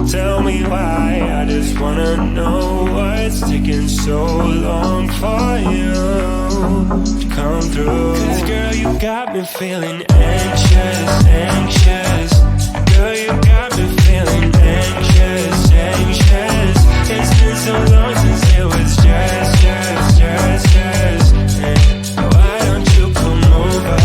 Tell me why, I just wanna know what's taking so long for you to come through. 'Cause girl, you got me feeling anxious, anxious. Girl, you got me feeling anxious, anxious. It's been so long since it was just why don't you come over?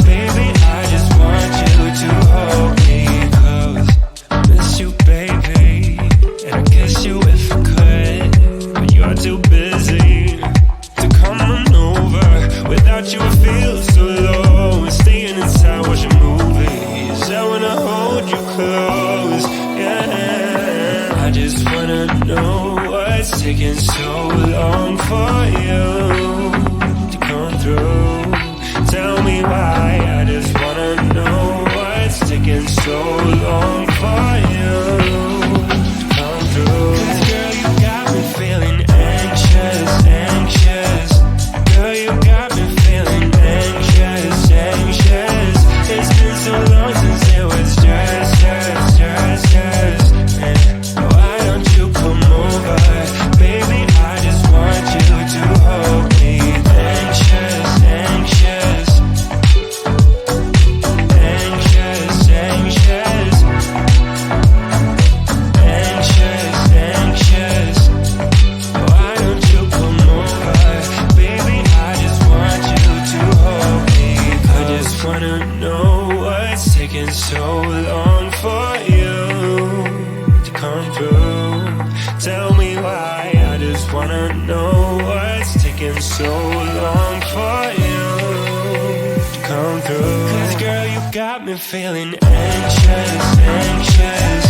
Baby, I just want you to hold me close. I miss you, baby, and I'd kiss you if I could, but you're too busy to come on over. Without you I feel so low, staying inside watching movies. I wanna hold you close, yeah. I just wanna know what's taking so long for you to come through. Tell me why, I just wanna know what's taking so long for you to come through. 'Cause girl, you got me feeling anxious, anxious. Girl, you got me feeling anxious, anxious. It's been so long since it was just why don't you come over? Baby, I just want you to hold me. Anxious, anxious. Anxious, anxious. Anxious, anxious. Why don't you come over? Baby, I just want you to hold me. I just wanna know what's taking so long for you to come through. Tell me why, I just wanna know what's taking so long for you to come through. 'Cause girl, you got me feeling anxious, anxious.